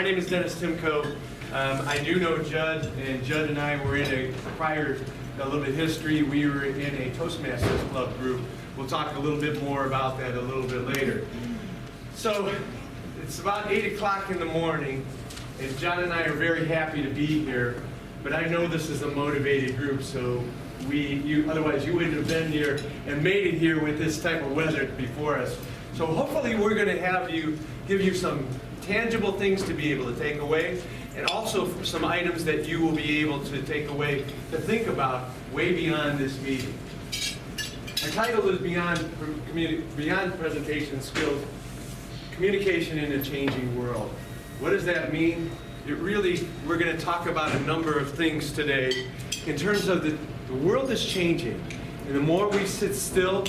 My name is Dennis Timko. I do know Judd, and Judd and I were in a little bit of history. We were in a Toastmasters club group. We'll talk a little bit more about that a little bit later. So it's about 8 o'clock in the morning, and John and I are very happy to be here. But I know this is a motivated group, so otherwise you wouldn't have been here and made it here with this type of weather before us. So hopefully we're going to give you some tangible things to be able to take away, and also some items that you will be able to take away to think about way beyond this meeting. My title is Beyond Presentation Skills, Communication in a Changing World. What does that mean? We're going to talk about a number of things today in terms of the world is changing, and the more we sit still,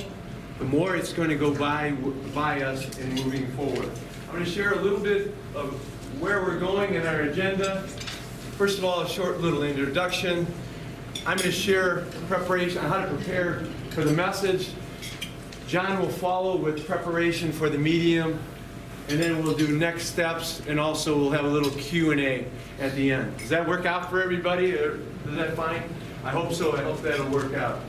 the more it's going to go by us and moving forward. I'm going to share a little bit of where we're going in our agenda. First of all, a short little introduction. I'm going to share preparation on how to prepare for the message. John will follow with preparation for the medium, and then we'll do next steps, and also we'll have a little Q&A at the end. Does that work out for everybody? Is that fine? I hope so. I hope that'll work out.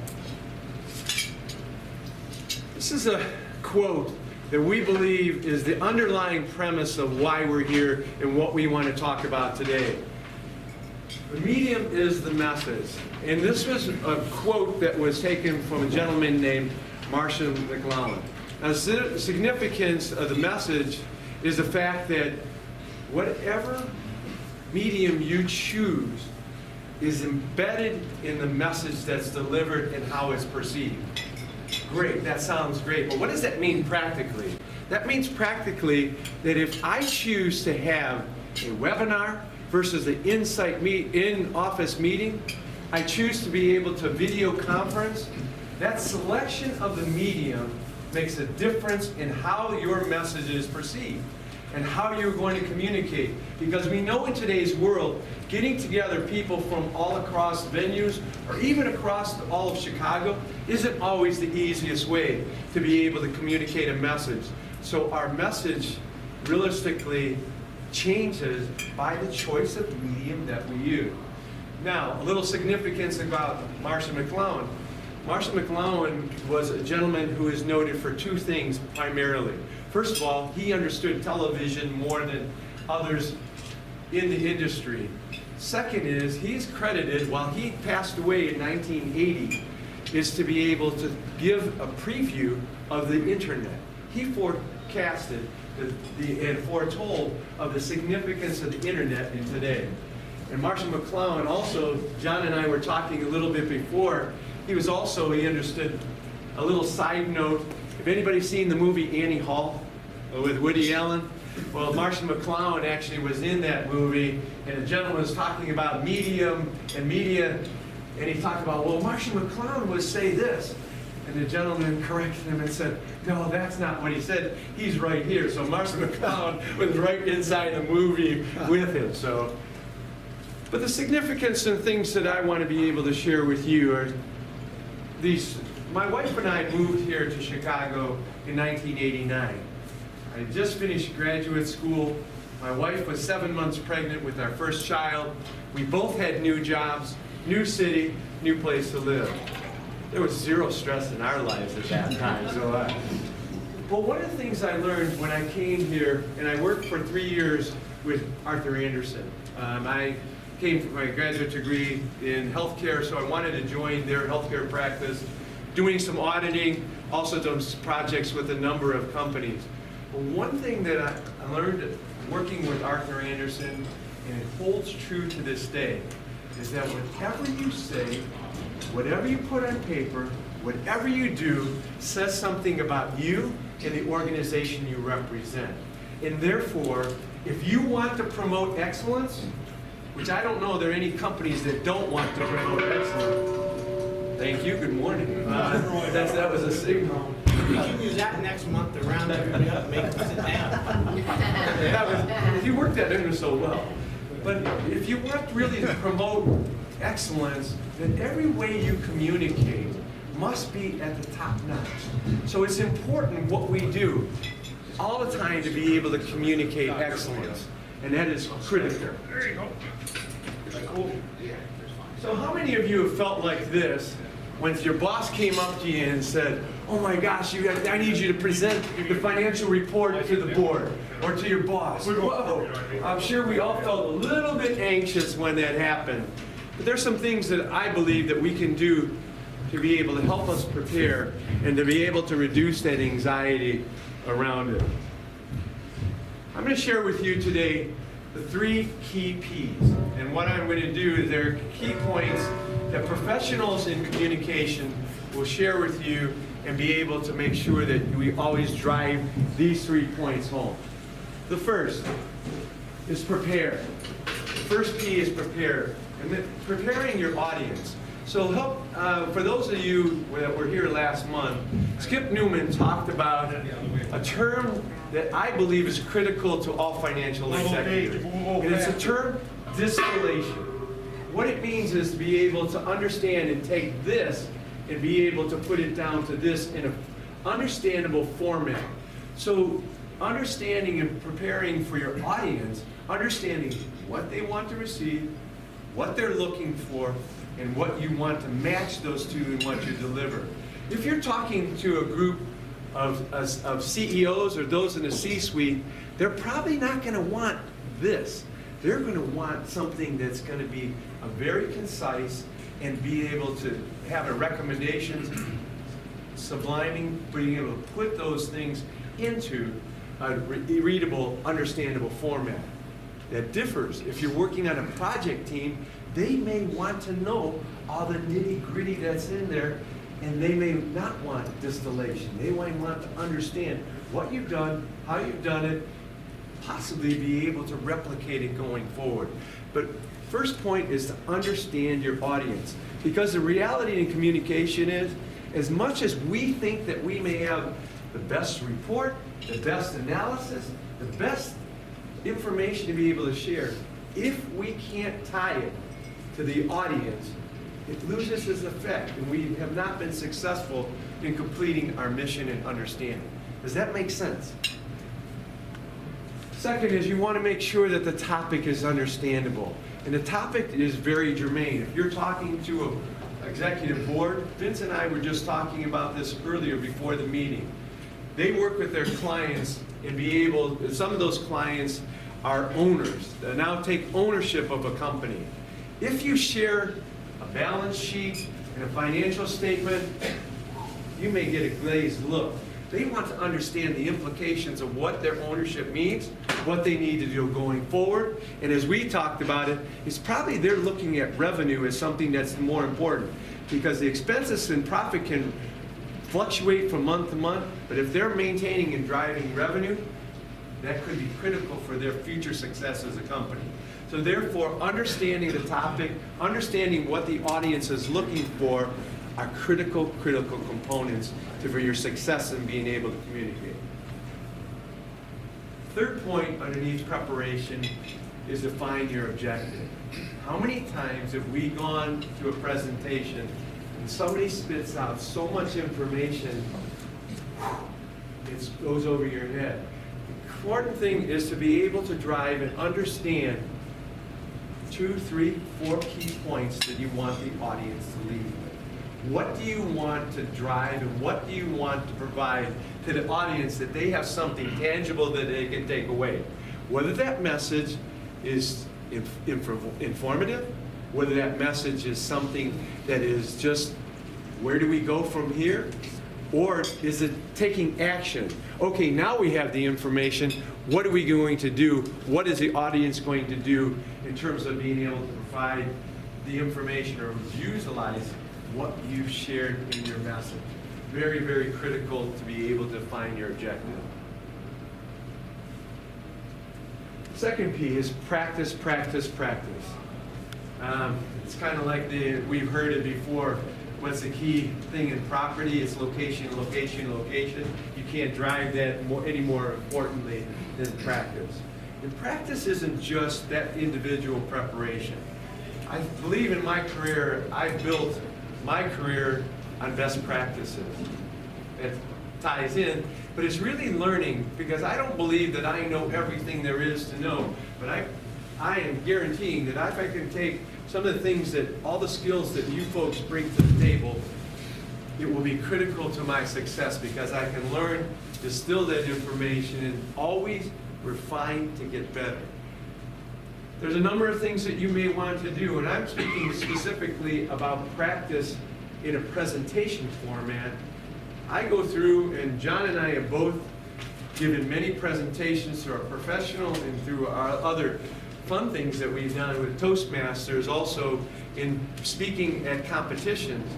This is a quote that we believe is the underlying premise of why we're here and what we want to talk about today. The medium is the message. And this was a quote that was taken from a gentleman named Marshall McLuhan. Now, the significance of the message is the fact that whatever medium you choose is embedded in the message that's delivered and how it's perceived. Great, that sounds great, but what does that mean practically? That means practically that if I choose to have a webinar versus an in-office meeting, I choose to be able to video conference, that selection of the medium makes a difference in how your message is perceived and how you're going to communicate. Because we know in today's world, getting together people from all across venues, or even across all of Chicago, isn't always the easiest way to be able to communicate a message. So our message realistically changes by the choice of medium that we use. Now, a little significance about Marshall McLuhan. Marshall McLuhan was a gentleman who is noted for two things primarily. First of all, he understood television more than others in the industry. Second is, he's credited, while he passed away in 1980, is to be able to give a preview of the internet. He forecasted and foretold of the significance of the internet in today. And Marshall McLuhan also, John and I were talking a little bit before, he understood a little side note. Have anybody seen the movie Annie Hall with Woody Allen? Well, Marshall McLuhan actually was in that movie, and the gentleman was talking about medium and media, and he talked about, well, Marshall McLuhan would say this. And the gentleman corrected him and said, no, that's not what he said. He's right here. So Marshall McLuhan was right inside the movie with him. But the significance and things that I want to be able to share with you are these. My wife and I moved here to Chicago in 1989. I had just finished graduate school. My wife was 7 months pregnant with our first child. We both had new jobs, new city, new place to live. There was zero stress in our lives at that time. Well, one of the things I learned when I came here, and I worked for 3 years with Arthur Andersen. I came from my graduate degree in healthcare, so I wanted to join their healthcare practice, doing some auditing, also done projects with a number of companies. But one thing that I learned working with Arthur Andersen, and it holds true to this day, is that whatever you say, whatever you put on paper, whatever you do, says something about you and the organization you represent. And therefore, if you want to promote excellence, which I don't know there are any companies that don't want to promote excellence. Thank you, good morning. That was a signal. You can use that next month to round everybody up and make them sit down. You worked that in so well. But if you want really to promote excellence, then every way you communicate must be at the top notch. So it's important what we do all the time to be able to communicate excellence. and that is critical. There you go. So how many of you have felt like this when your boss came up to you and said, oh my gosh, I need you to present the financial report to the board or to your boss? Whoa. I'm sure we all felt a little bit anxious when that happened. But there's some things that I believe that we can do to be able to help us prepare and to be able to reduce that anxiety around it. I'm going to share with you today the 3 key P's. And what I'm going to do is there are key points that professionals in communication will share with you and be able to make sure that we always drive these 3 points home. The first is prepare. The first P is prepare. And then preparing your audience. So help, for those of you that were here last month, Skip Newman talked about a term that I believe is critical to all financial executives. And it's a term, distillation. What it means is to be able to understand and take this and be able to put it down to this in an understandable format. So understanding and preparing for your audience, understanding what they want to receive, what they're looking for, and what you want to match those two in what you deliver. If you're talking to a group of CEOs or those in the C-suite, they're probably not going to want this. They're going to want something that's going to be very concise and be able to have a recommendations, subliming, being able to put those things into a readable, understandable format. That differs. If you're working on a project team, they may want to know all the nitty-gritty that's in there, and they may not want distillation. They might want to understand what you've done, how you've done it, possibly be able to replicate it going forward. But first point is to understand your audience. Because the reality in communication is, as much as we think that we may have the best report, the best analysis, the best information to be able to share, if we can't tie it to the audience, it loses its effect, and we have not been successful in completing our mission and understanding. Does that make sense? Second is you want to make sure that the topic is understandable. And the topic is very germane. If you're talking to an executive board, Vince and I were just talking about this earlier before the meeting. They work with their clients and be able, some of those clients are owners. They now take ownership of a company. If you share a balance sheet and a financial statement, you may get a glazed look. They want to understand the implications of what their ownership means, what they need to do going forward. And as we talked about it, it's probably they're looking at revenue as something that's more important, because the expenses and profit can fluctuate from month to month, but if they're maintaining and driving revenue, that could be critical for their future success as a company. So therefore, understanding the topic, understanding what the audience is looking for are critical components for your success in being able to communicate. Third point underneath preparation is define your objective. How many times have we gone to a presentation and somebody spits out so much information, it goes over your head? The important thing is to be able to drive and understand 2, 3, 4 key points that you want the audience to leave with. What do you want to drive and what do you want to provide to the audience that they have something tangible that they can take away? Whether that message is informative, whether that message is something that is just, where do we go from here? Or is it taking action? Okay, now we have the information. What are we going to do? What is the audience going to do in terms of being able to provide the information or utilize what you've shared in your message? Very, very critical to be able to find your objective. Second P is practice, practice, practice. It's kind of like we've heard it before. What's the key thing in property? It's location, location, location. You can't drive that any more importantly than practice. And practice isn't just that individual preparation. I believe in my career, I built my career on best practices. It ties in But it's really learning, because I don't believe that I know everything there is to know, but I am guaranteeing that if I can take some of the things that, all the skills that you folks bring to the table, it will be critical to my success, because I can learn, distill that information, and always refine to get better. There's a number of things that you may want to do, and I'm speaking specifically about practice in a presentation format. I go through, and John and I have both given many presentations through our professional and through our other fun things that we've done with Toastmasters, also in speaking at competitions,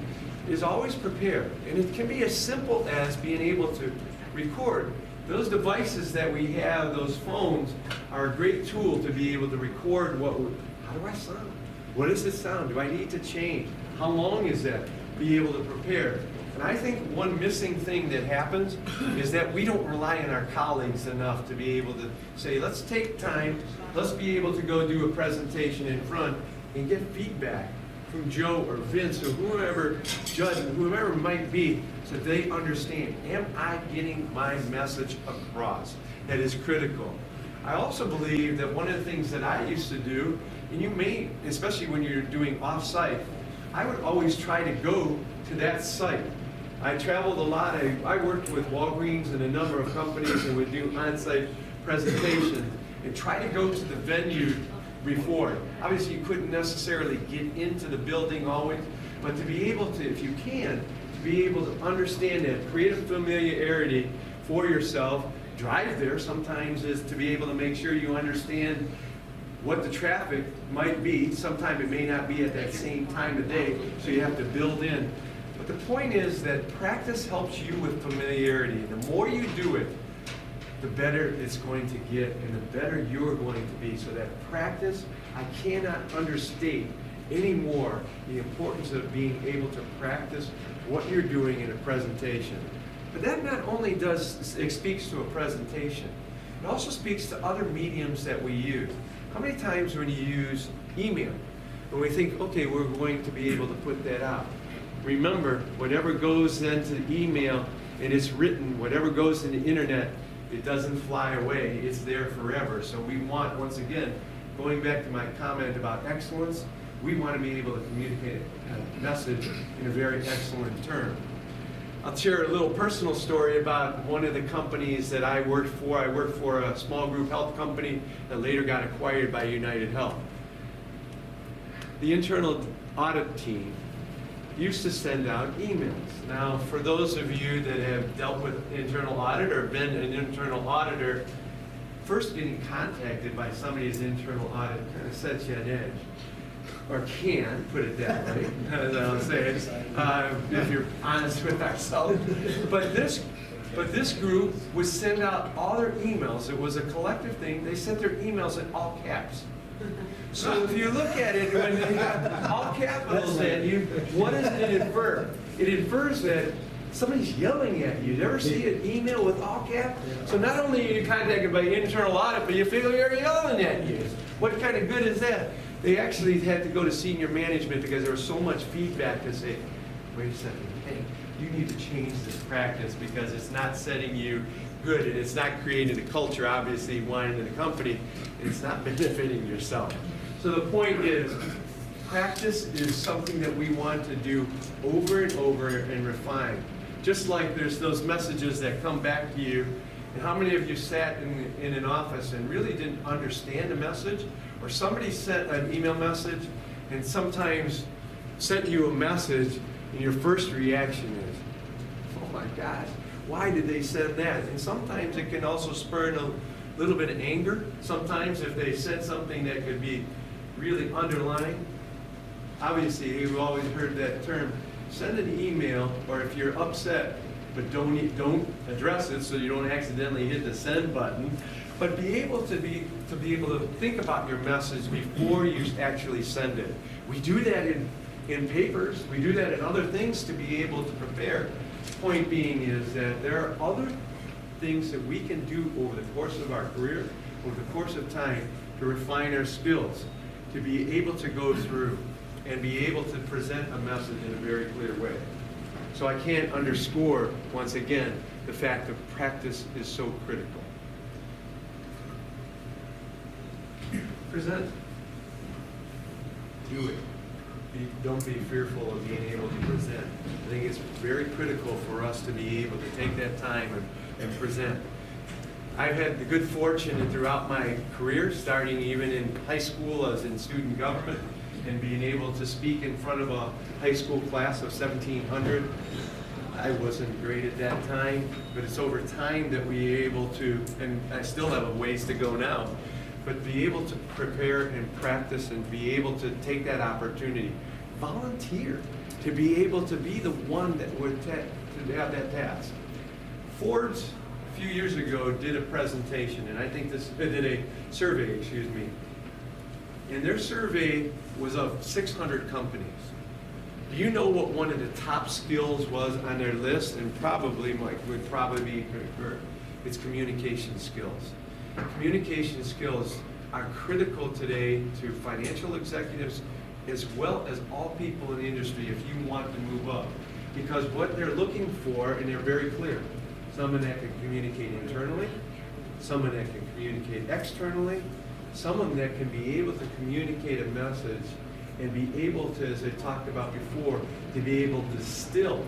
is always prepare. And it can be as simple as being able to record. Those devices that we have, those phones, are a great tool to be able to record how do I sound? What does it sound? Do I need to change? How long is that? Be able to prepare. And I think one missing thing that happens is that we don't rely on our colleagues enough to be able to say, let's take time, let's be able to go do a presentation in front and get feedback from Joe or Vince or whoever, Judd, whoever it might be, so they understand, am I getting my message across? That is critical. I also believe that one of the things that I used to do, and you may, especially when you're doing off-site, I would always try to go to that site. I traveled a lot. I worked with Walgreens and a number of companies and would do on-site presentations and try to go to the venue before. Obviously, you couldn't necessarily get into the building always, but to be able to, if you can, to be able to understand that, create a familiarity for yourself, drive there sometimes is to be able to make sure you understand what the traffic might be. Sometimes it may not be at that same time of day, so you have to build in. But the point is that practice helps you with familiarity. The more you do it, the better it's going to get and the better you're going to be. So that practice, I cannot understate anymore the importance of being able to practice what you're doing in a presentation. But that not only speaks to a presentation, it also speaks to other mediums that we use. How many times when you use email, when we think, okay, we're going to be able to put that out. Remember, whatever goes into email and it's written, whatever goes in the internet, it doesn't fly away, it's there forever. So we want, once again, going back to my comment about excellence, we want to be able to communicate a message in a very excellent term. I'll share a little personal story about one of the companies that I worked for. I worked for a small group health company that later got acquired by United Health. The internal audit team used to send out emails. Now, for those of you that have dealt with internal audit or been an internal auditor, first getting contacted by somebody's internal audit kind of sets you on edge. Or can, put it that way, as I'll say it, if you're honest with ourselves. But this group would send out all their emails. It was a collective thing. They sent their emails in all caps. So if you look at it, when they got all capitals at you, what does it infer? It infers that somebody's yelling at you. You ever see an email with all caps? So not only are you contacted by internal audit, but you feel they're yelling at you. What kind of good is that? They actually had to go to senior management because there was so much feedback to say, wait a second, hey, you need to change this practice because it's not setting you good and it's not creating a culture, obviously, wanting in the company, and it's not benefiting yourself. So the point is, practice is something that we want to do over and over and refine. Just like there's those messages that come back to you, and how many of you sat in an office and really didn't understand the message? Or somebody sent an email message and sometimes sent you a message and your first reaction is, oh my gosh, why did they send that? And sometimes it can also spur a little bit of anger. Sometimes if they said something that could be really underlying. Obviously, you've always heard that term, send an email, or if you're upset, but don't address it so you don't accidentally hit the send button. But be able to think about your message before you actually send it. We do that in papers. We do that in other things to be able to prepare. Point being is that there are other things that we can do over the course of our career, over the course of time, to refine our skills, to be able to go through and be able to present a message in a very clear way. So I can't underscore, once again, the fact that practice is so critical. Present. Do it. Don't be fearful of being able to present. I think it's very critical for us to be able to take that time and present. I've had the good fortune throughout my career, starting even in high school as in student government, and being able to speak in front of a high school class of 1,700. I wasn't great at that time, but it's over time that we are able to, and I still have a ways to go now, but be able to prepare and practice and be able to take that opportunity. Volunteer to be able to be the one that would to have that task. Ford's a few years ago did a presentation, and I think did a survey, excuse me. And their survey was of 600 companies. Do you know what one of the top skills was on their list? And probably, Mike, would probably be, it's communication skills. Communication skills are critical today to financial executives as well as all people in the industry if you want to move up. Because what they're looking for, and they're very clear, someone that can communicate internally, someone that can communicate externally, someone that can be able to communicate a message and be able to, as I talked about before, to be able to distill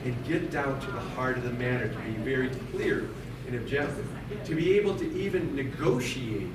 and get down to the heart of the matter, to be very clear and objective, to be able to even negotiate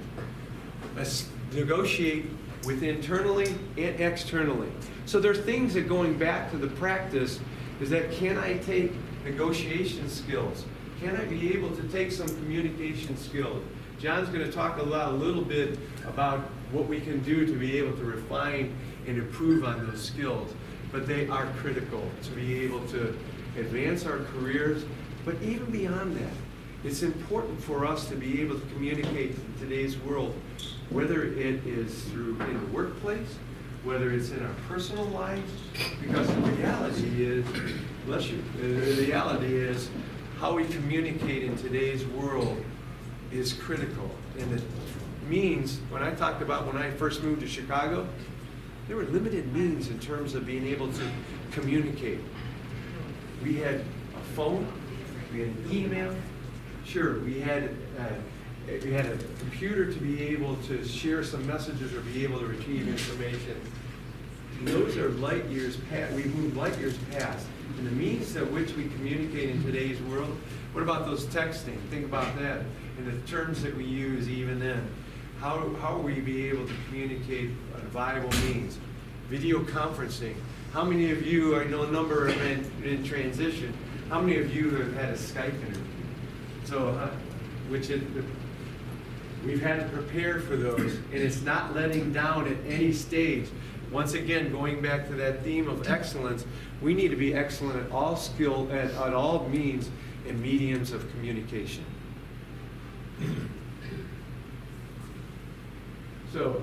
with internally and externally. So there are things that, going back to the practice, is that can I take negotiation skills? Can I be able to take some communication skills? John's going to talk a little bit about what we can do to be able to refine and improve on those skills. But they are critical to be able to advance our careers. But even beyond that, it's important for us to be able to communicate in today's world, whether it is in the workplace, whether it's in our personal lives, because the reality is, bless you, the reality is how we communicate in today's world is critical. And it means, when I talked about when I first moved to Chicago, there were limited means in terms of being able to communicate. We had a phone, we had an email, sure, we had a computer to be able to share some messages or be able to retrieve information. And those are light years past. We've moved light years past. And the means at which we communicate in today's world, what about those texting? Think about that. And the terms that we use even then. How will we be able to communicate on viable means? Video conferencing. How many of you, I know a number are in transition, how many of you have had a Skype interview? So, we've had to prepare for those, and it's not letting down at any stage. Once again, going back to that theme of excellence, we need to be excellent at all at all means and mediums of communication. So,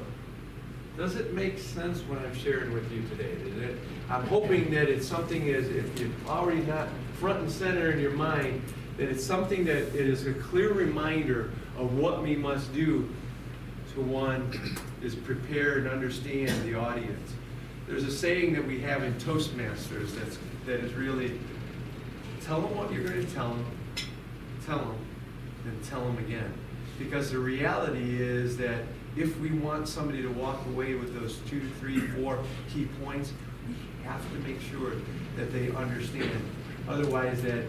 does it make sense what I'm sharing with you today? I'm hoping that it's something as if you're already not front and center in your mind, that it's something that it is a clear reminder of what we must do to one is prepare and understand the audience. There's a saying that we have in Toastmasters that is really, tell them what you're going to tell them, and tell them again. Because the reality is that if we want somebody to walk away with those 2, 3, 4 key points, we have to make sure that they understand. Otherwise, that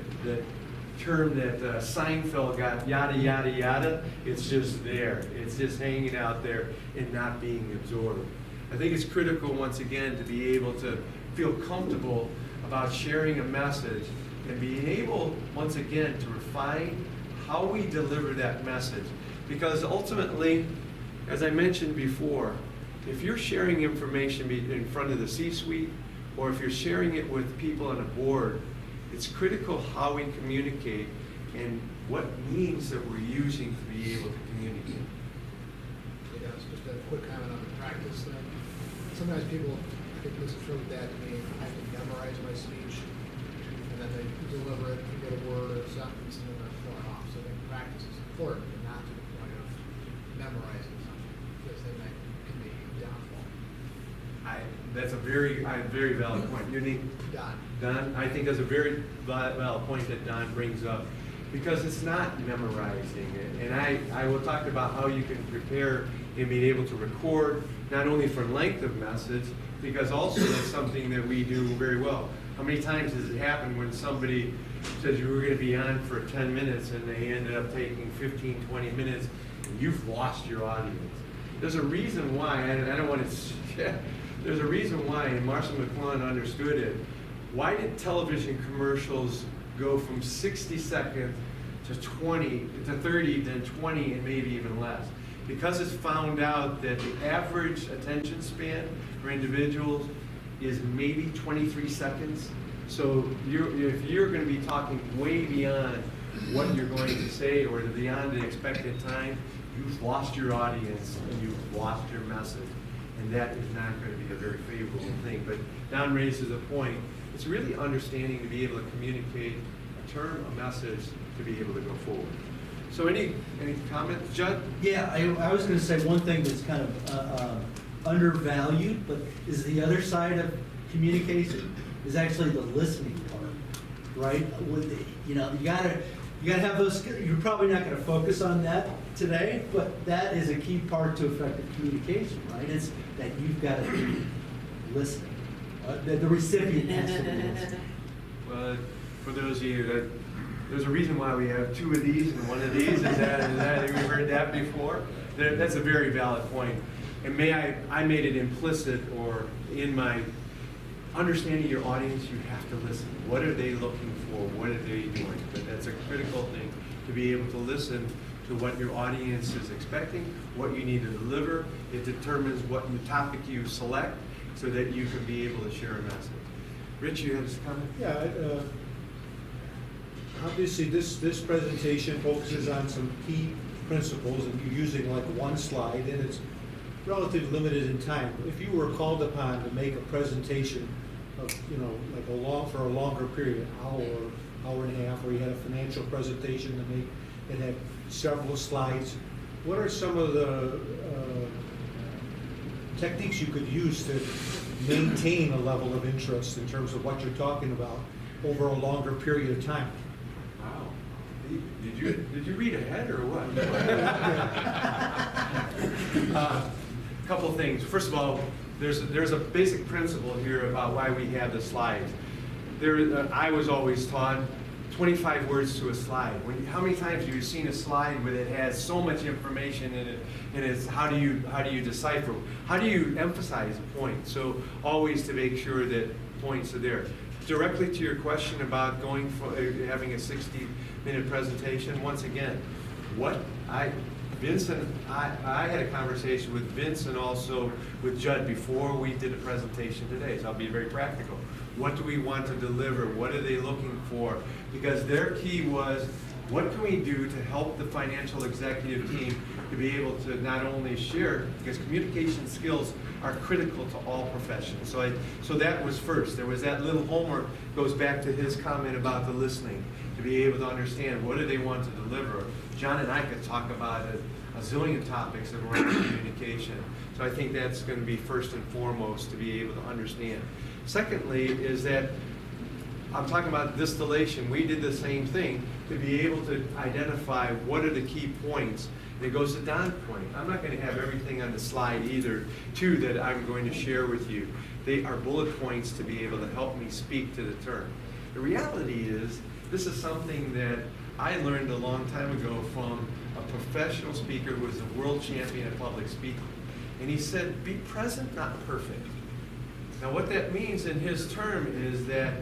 term that Seinfeld got, yada, yada, yada, it's just there. It's just hanging out there and not being absorbed. I think it's critical, once again, to be able to feel comfortable about sharing a message and being able, once again, to refine how we deliver that message. Because ultimately, as I mentioned before, if you're sharing information in front of the C-suite, or if you're sharing it with people on a board, it's critical how we communicate and what means that we're using to be able to communicate. Yeah, it's just a quick comment on the practice thing. Sometimes people think this is really bad to me. I have to memorize my speech, and then they deliver it, and get a word or a sentence, and then they're thrown off. So I think practice is important, but not to the point of memorizing something, because then that can be a downfall. That's a very valid point. Your name? Don. Don, I think that's a very valid point that Don brings up, because it's not memorizing it. And I will talk about how you can prepare and be able to record, not only for length of message, because also that's something that we do very well. How many times has it happened when somebody says you were going to be on for 10 minutes and they ended up taking 15, 20 minutes, and you've lost your audience? There's a reason why, and I don't want to, there's a reason why, and Marshall McLuhan understood it. Why did television commercials go from 60 seconds to 20, to 30, then 20, and maybe even less? Because it's found out that the average attention span for individuals is maybe 23 seconds. So if you're going to be talking way beyond what you're going to say or beyond the expected time, you've lost your audience and you've lost your message. And that is not going to be a very favorable thing. But Don raises a point. It's really understanding to be able to communicate a term, a message, to be able to go forward. So any comments, Judd? Yeah, I was going to say one thing that's kind of undervalued, but is the other side of communication is actually the listening part, right? You gotta have those. You're probably not going to focus on that today, but that is a key part to effective communication, right? It's that you've got to be listening. The recipient has to be listening. Well, for those of you that, there's a reason why we have two of these and one of these. Is that we've heard that before? That's a very valid point. And I made it implicit, or in my understanding your audience, you have to listen. What are they looking for? What are they doing? But that's a critical thing, to be able to listen to what your audience is expecting, what you need to deliver. It determines what topic you select so that you can be able to share a message. Rich, you have a comment? Yeah, obviously this presentation focuses on some key principles, and you're using like one slide, and it's relatively limited in time. If you were called upon to make a presentation of, like for a longer period, hour and a half, or you had a financial presentation to make, it had several slides, what are some of the techniques you could use to maintain a level of interest in terms of what you're talking about over a longer period of time? Wow. Did you read ahead or what? Couple things. First of all, there's a basic principle here about why we have the slides. I was always taught 25 words to a slide. How many times have you seen a slide where it has so much information in it, and it's how do you decipher? How do you emphasize a point? So always to make sure that points are there. Directly to your question about going for having a 60-minute presentation, once again, Vince and I had a conversation with Vince and also with Judd before we did a presentation today, so I'll be very practical. What do we want to deliver? What are they looking for? Because their key was, what can we do to help the financial executive team to be able to not only share, because communication skills are critical to all professions. So that was first. There was that little homework, goes back to his comment about the listening, to be able to understand what do they want to deliver. John and I could talk about a zillion topics around communication. So I think that's going to be first and foremost, to be able to understand. Secondly is that I'm talking about distillation. We did the same thing, to be able to identify what are the key points. And it goes to Don's point. I'm not going to have everything on the slide either, too, that I'm going to share with you. They are bullet points to be able to help me speak to the term. The reality is, this is something that I learned a long time ago from a professional speaker who was a world champion in public speaking. And he said, be present, not perfect. Now what that means in his term is that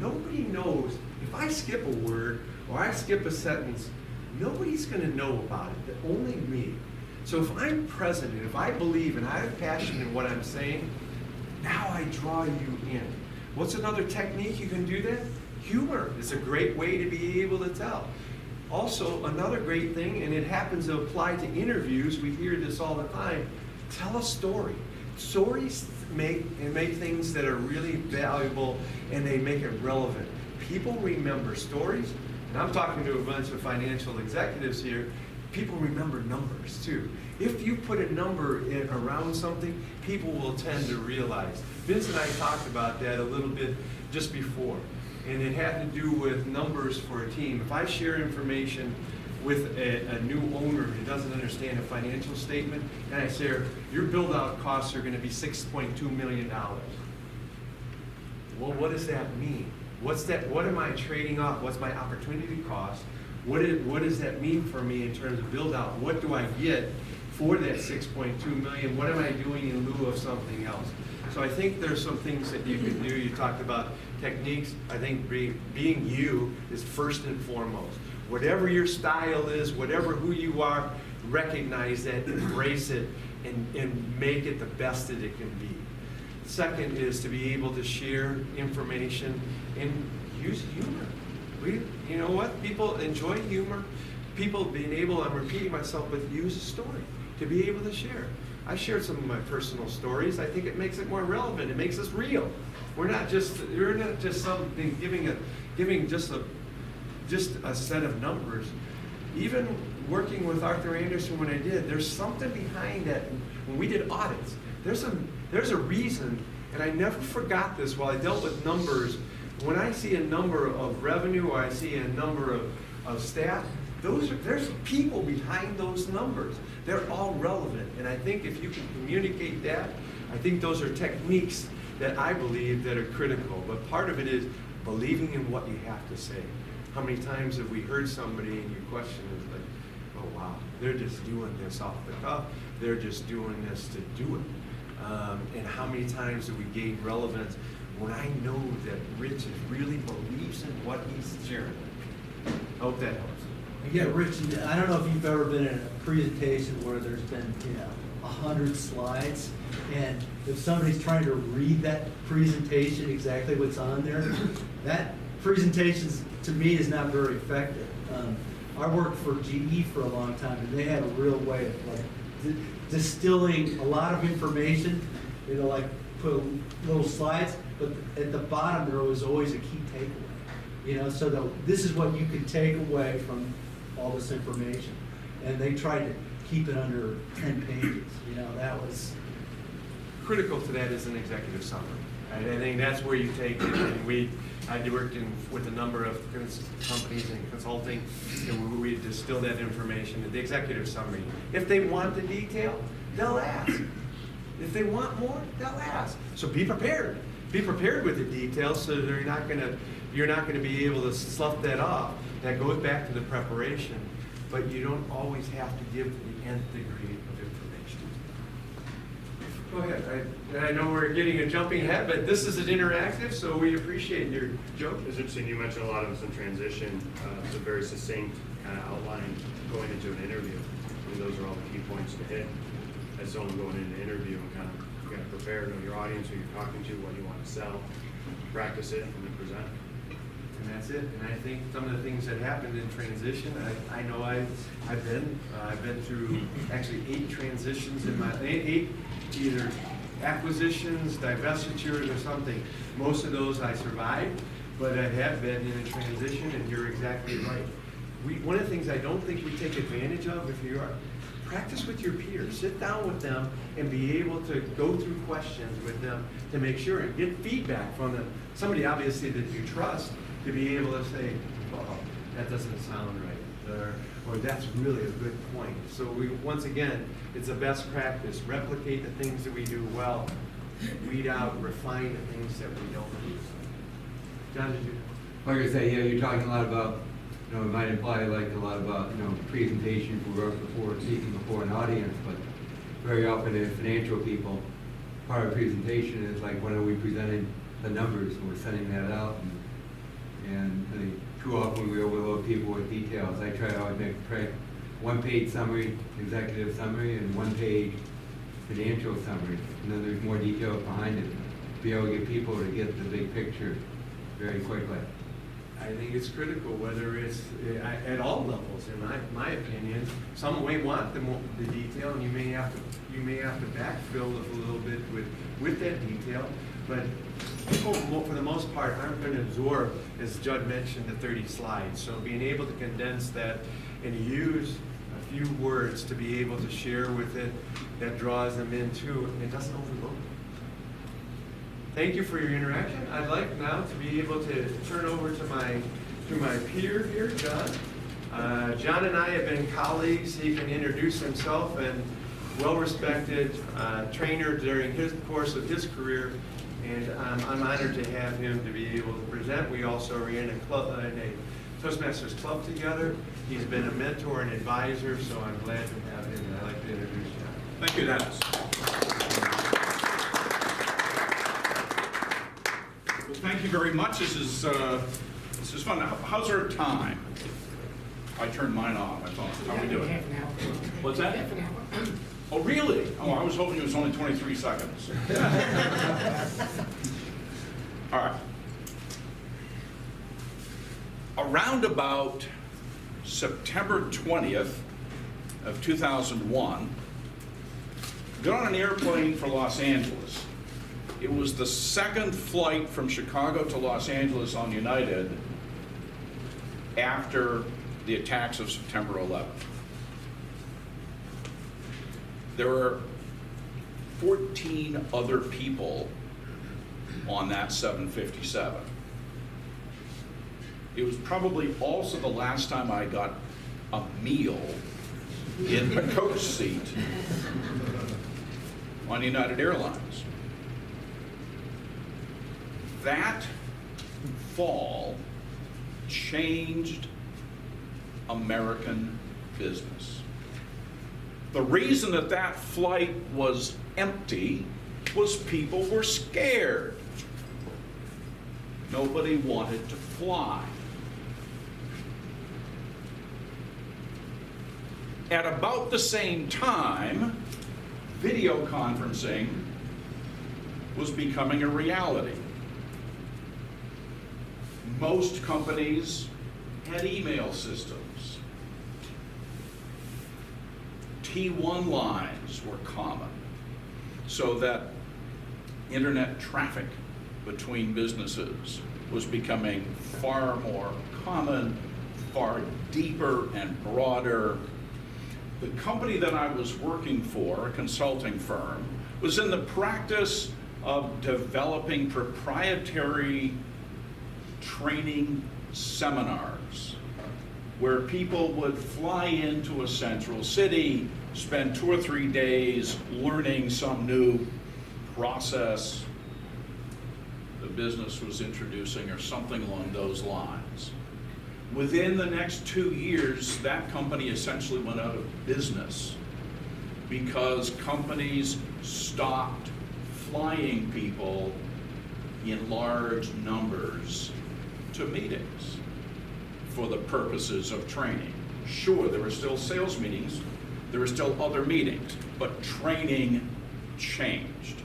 nobody knows, if I skip a word or I skip a sentence, nobody's going to know about it, only me. So if I'm present and if I believe and I have passion in what I'm saying, now I draw you in. What's another technique you can do that? Humor is a great way to be able to tell. Also, another great thing, and it happens to apply to interviews, we hear this all the time, tell a story. Stories make things that are really valuable, and they make it relevant. People remember stories, and I'm talking to a bunch of financial executives here. people remember numbers too. If you put a number in around something, people will tend to realize. Vince and I talked about that a little bit just before, and it had to do with numbers for a team. If I share information with a new owner who doesn't understand a financial statement, and I say, your build-out costs are gonna be $6.2 million. Well, what does that mean? What am I trading off? What's my opportunity cost? What does that mean for me in terms of build-out? What do I get for that $6.2 million? What am I doing in lieu of something else? So I think there's some things that you can do. You talked about techniques. I think being you is first and foremost. Whatever your style is, whatever who you are, recognize that, embrace it, and make it the best that it can be. Second is to be able to share information and use humor. You know what? People enjoy humor. People being able, I'm repeating myself, but use a story to be able to share. I shared some of my personal stories. I think it makes it more relevant. It makes us real. We're not just something giving just a set of numbers. Even working with Arthur Anderson when I did, there's something behind that. When we did audits, there's a reason, and I never forgot this while I dealt with numbers. When I see a number of revenue or I see a number of staff, there's people behind those numbers. They're all relevant, and I think if you can communicate that, I think those are techniques that I believe that are critical. But part of it is believing in what you have to say. How many times have we heard somebody and your question is like, oh wow, they're just doing this off the cuff. They're just doing this to do it. And how many times do we gain relevance when I know that Rich really believes in what he's sharing? I hope that helps. Yeah, Rich, I don't know if you've ever been in a presentation where there's been, 100 slides, and if somebody's trying to read that presentation, exactly what's on there, that presentation, to me, is not very effective. I worked for GE for a long time, and they had a real way of distilling a lot of information, like put little slides, but at the bottom there was always a key takeaway. So this is what you can take away from all this information. And they tried to keep it under 10 pages. That was Critical to that is an executive summary. Right? I think that's where you take it. And I worked with a number of companies in consulting, and we distill that information in the executive summary. If they want the detail, they'll ask. If they want more, they'll ask. So be prepared. Be prepared with the details so that you're not going to be able to slough that off. That goes back to the preparation, but you don't always have to give the nth degree of information. Go ahead. I know we're getting a jumping ahead, but this is an interactive, so we appreciate your joke. It's interesting, you mentioned a lot of us in transition. It's a very succinct kind of outline going into an interview. I mean, those are all the key points to hit. As someone going into an interview and kind of prepare, know your audience, who you're talking to, what you want to sell, practice it, and then present. And that's it. And I think some of the things that happened in transition, I know I've been through actually 8 transitions in my 8 either acquisitions, divestitures, or something. Most of those I survived, but I have been in a transition, and you're exactly right. One of the things I don't think we take advantage of, if you are, practice with your peers. Sit down with them and be able to go through questions with them to make sure and get feedback from them. Somebody obviously that you trust, to be able to say, oh, that doesn't sound right, or that's really a good point. So once again, it's a best practice. Replicate the things that we do well. Weed out, refine the things that we don't do. John, did you? Like I say, you're talking a lot about, it might imply like a lot about, presentation before speaking before an audience, but very often as financial people, part of presentation is like, when are we presenting the numbers? We're sending that out, and I think too often we overload people with details. I try to always make a 1-page summary, executive summary, and 1-page financial summary, and then there's more details behind it. Be able to get people to get the big picture very quickly. I think it's critical, whether it's at all levels, in my opinion. Some may want the detail, and you may have to backfill it a little bit with that detail. But people, for the most part, aren't going to absorb, as Judd mentioned, the 30 slides. So being able to condense that and use a few words to be able to share with it that draws them in too, and it doesn't overload them. Thank you for your interaction. I'd like now to be able to turn over to my peer here, John. John and I have been colleagues. He can introduce himself, and well-respected trainer during his course of his career, and I'm honored to have him to be able to present. We also are in a club, in a Toastmasters club together. He's been a mentor and advisor, so I'm glad to have him, and I'd like to introduce John. Thank you, Dennis. Well, thank you very much. This is fun. How's our time? I turned mine off. I thought, how are we doing? Half an hour. What's that? Half an hour. Oh, really? Oh, I was hoping it was only 23 seconds. All right. Around about September 20th of 2001, got on an airplane for Los Angeles. It was the second flight from Chicago to Los Angeles on United after the attacks of September 11th. There were 14 other people on that 757. It was probably also the last time I got a meal in the coach seat on United Airlines. That fall changed American business. The reason that that flight was empty was people were scared. Nobody wanted to fly. At about the same time, video conferencing was becoming a reality. Most companies had email systems. T1 lines were common, so that internet traffic between businesses was becoming far more common, far deeper and broader. The company that I was working for, a consulting firm, was in the practice of developing proprietary training seminars where people would fly into a central city, spend 2 or 3 days learning some new process the business was introducing or something along those lines. Within the next 2 years, that company essentially went out of business because companies stopped flying people in large numbers to meetings for the purposes of training. Sure, there were still sales meetings, there were still other meetings, but training changed.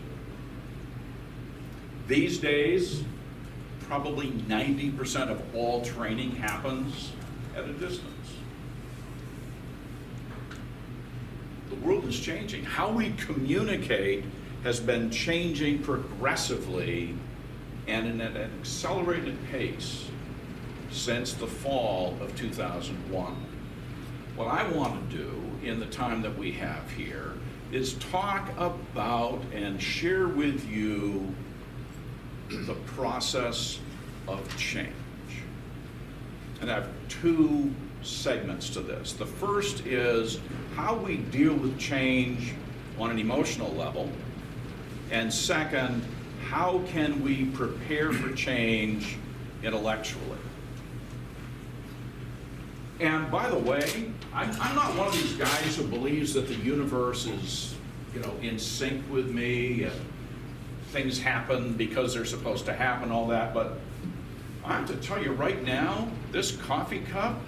These days, probably 90% of all training happens at a distance. The world is changing. How we communicate has been changing progressively and at an accelerated pace since the fall of 2001. What I want to do in the time that we have here is talk about and share with you the process of change. And I have 2 segments to this. The first is how we deal with change on an emotional level, and second, how can we prepare for change intellectually. And by the way, I'm not one of these guys who believes that the universe is, in sync with me and things happen because they're supposed to happen, all that, but I have to tell you right now, this coffee cup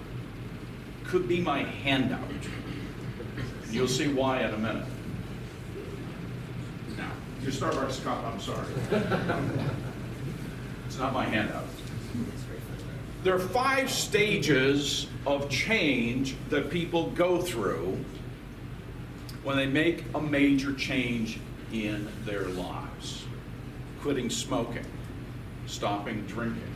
could be my handout. You'll see why in a minute. Now, your Starbucks cup, I'm sorry. It's not my handout. There are 5 stages of change that people go through when they make a major change in their lives. Quitting smoking, stopping drinking,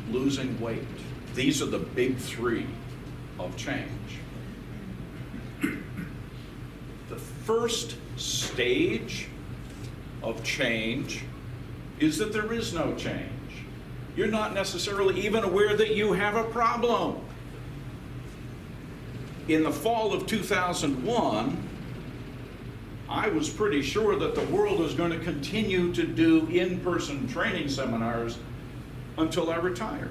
losing weight. These are the big 3 of change. first stage of change is that there is no change. You're not necessarily even aware that you have a problem. In the fall of 2001, I was pretty sure that the world was going to continue to do in-person training seminars until I retired.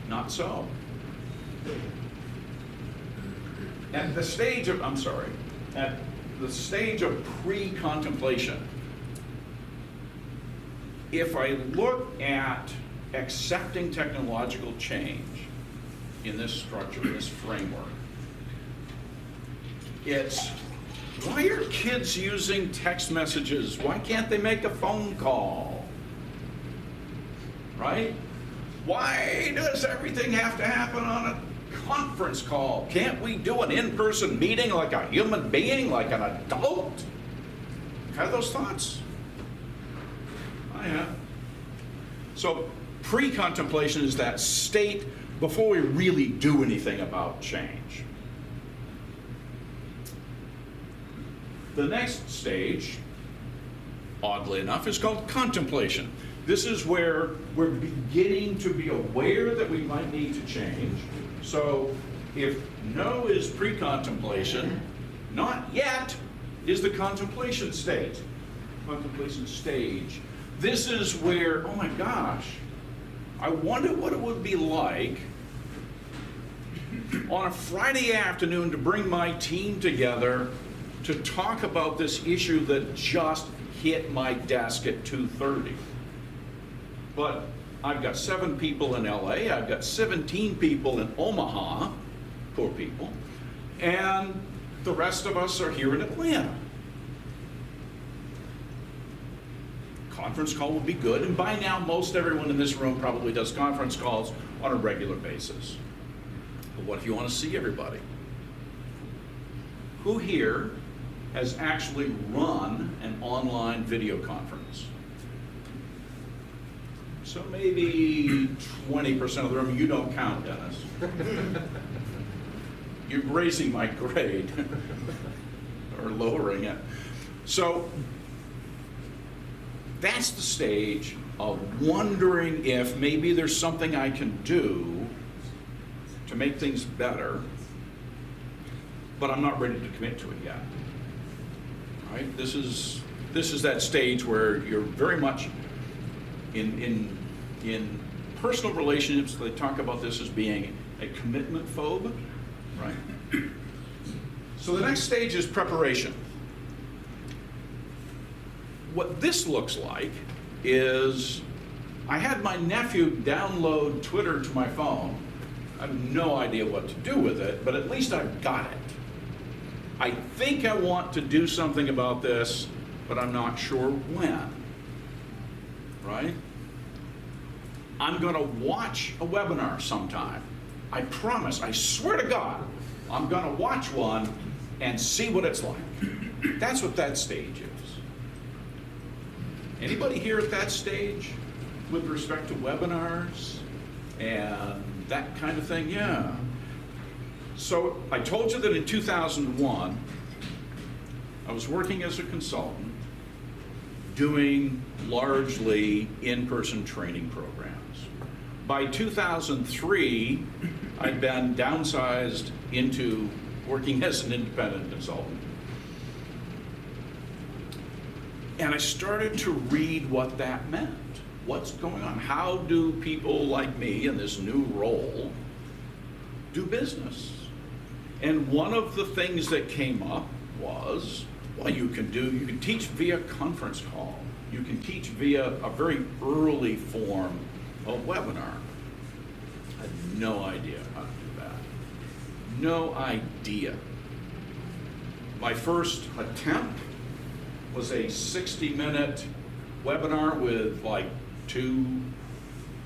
Not so. At the stage of, at the stage of pre-contemplation, if I look at accepting technological change in this structure, in this framework, it's, why are kids using text messages? Why can't they make a phone call? Right? Why does everything have to happen on a conference call? Can't we do an in-person meeting like a human being, like an adult? Have those thoughts? I have. So pre-contemplation is that state before we really do anything about change. The next stage, oddly enough, is called contemplation. This is where we're beginning to be aware that we might need to change. So if no is pre-contemplation, not yet is the contemplation state. Contemplation stage. This is where, oh my gosh, I wonder what it would be like on a Friday afternoon to bring my team together to talk about this issue that just hit my desk at 2:30. But I've got 7 people in LA, I've got 17 people in Omaha, poor people, and the rest of us are here in Atlanta. Conference call would be good, and by now most everyone in this room probably does conference calls on a regular basis. But what if you want to see everybody? Who here has actually run an online video conference? So maybe 20% of the room. You don't count, Dennis. You're raising my grade or lowering it. So that's the stage of wondering if maybe there's something I can do to make things better, but I'm not ready to commit to it yet. Right? This is that stage where you're very much in personal relationships. They talk about this as being a commitment phobe, right? So the next stage is preparation. What this looks like is I had my nephew download Twitter to my phone. I have no idea what to do with it, but at least I've got it. I think I want to do something about this, but I'm not sure when, right? I'm going to watch a webinar sometime. I promise, I swear to God, I'm going to watch one and see what it's like. That's what that stage is. Anybody here at that stage with respect to webinars and that kind of thing? Yeah. So I told you that in 2001, I was working as a consultant doing largely in-person training programs. By 2003, I'd been downsized into working as an independent consultant. And I started to read what that meant. What's going on? How do people like me in this new role do business? And one of the things that came up was, well, you can teach via conference call. You can teach via a very early form of webinar. I had no idea how to do that. No idea. My first attempt was a 60-minute webinar with like 2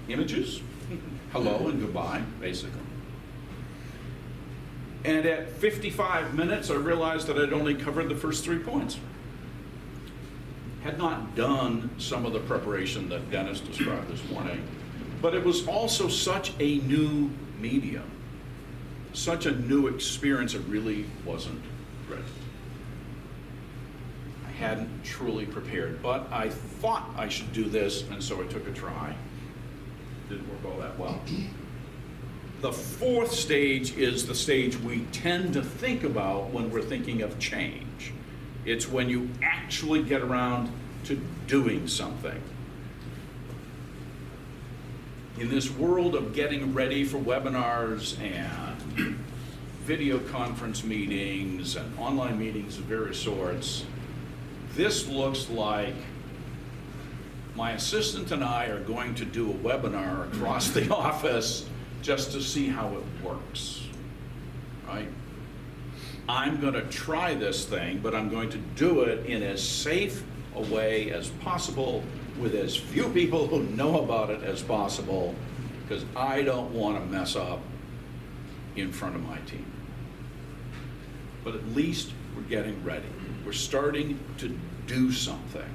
images, hello and goodbye, basically. And at 55 minutes, I realized that I'd only covered the first 3 points. Had not done some of the preparation that Dennis described this morning, but it was also such a new medium. such a new experience, it really wasn't ready. I hadn't truly prepared, but I thought I should do this, and so I took a try. Didn't work all that well. The fourth stage is the stage we tend to think about when we're thinking of change. It's when you actually get around to doing something. In this world of getting ready for webinars and video conference meetings and online meetings of various sorts, this looks like my assistant and I are going to do a webinar across the office just to see how it works, right? I'm going to try this thing, but I'm going to do it in as safe a way as possible with as few people who know about it as possible, because I don't want to mess up in front of my team. But at least we're getting ready. We're starting to do something,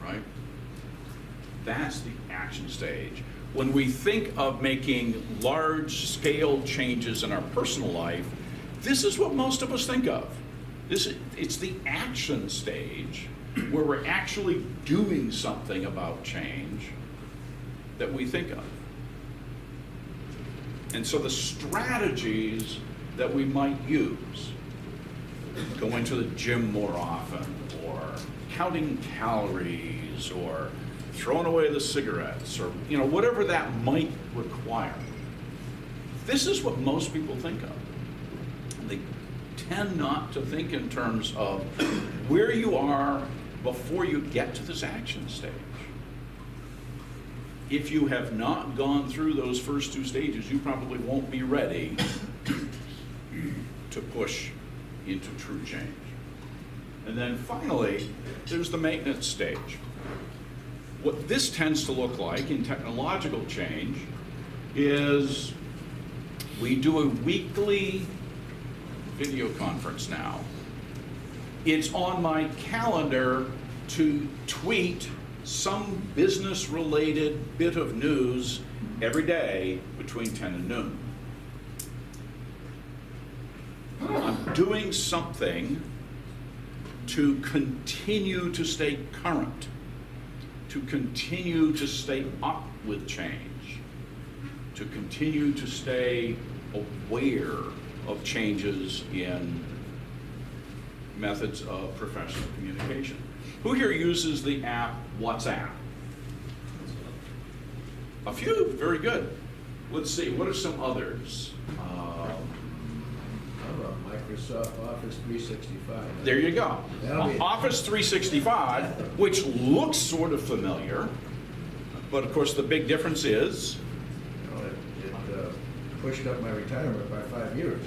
right? That's the action stage. When we think of making large-scale changes in our personal life, this is what most of us think of. It's the action stage where we're actually doing something about change that we think of. And so the strategies that we might use, going to the gym more often, or counting calories, or throwing away the cigarettes, or whatever that might require. This is what most people think of. They tend not to think in terms of where you are before you get to this action stage. If you have not gone through those first two stages, you probably won't be ready to push into true change. And then finally, there's the maintenance stage. What this tends to look like in technological change is we do a weekly video conference now. It's on my calendar to tweet some business-related bit of news every day between 10 and noon. I'm doing something to continue to stay current, to continue to stay up with change, to continue to stay aware of changes in methods of professional communication. Who here uses the app WhatsApp? A few, very good. Let's see, what are some others? Microsoft Office 365. There you go. That'll be- Office 365, which looks sort of familiar, but of course the big difference is, It pushed up my retirement by 5 years.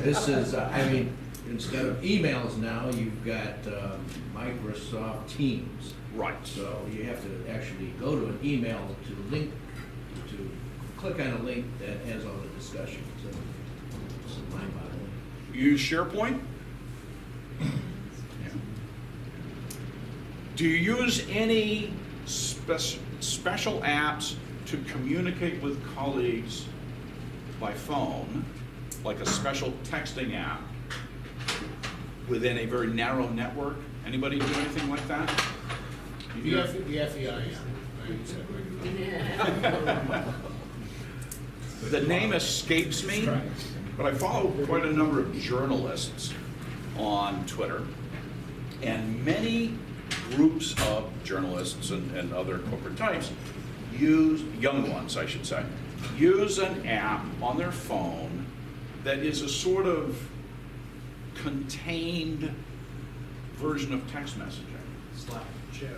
This is, instead of emails now, you've got Microsoft Teams. right. So you have to actually go to an email to click on a link that has all the discussion. So it's mind-boggling. Use SharePoint? Yeah. Do you use any special apps to communicate with colleagues by phone, like a special texting app within a very narrow network? Anybody do anything like that? The FEI, The name escapes me, but I follow quite a number of journalists on Twitter, and many groups of journalists and other corporate types use, young ones I should say, use an app on their phone that is a sort of contained version of text messaging.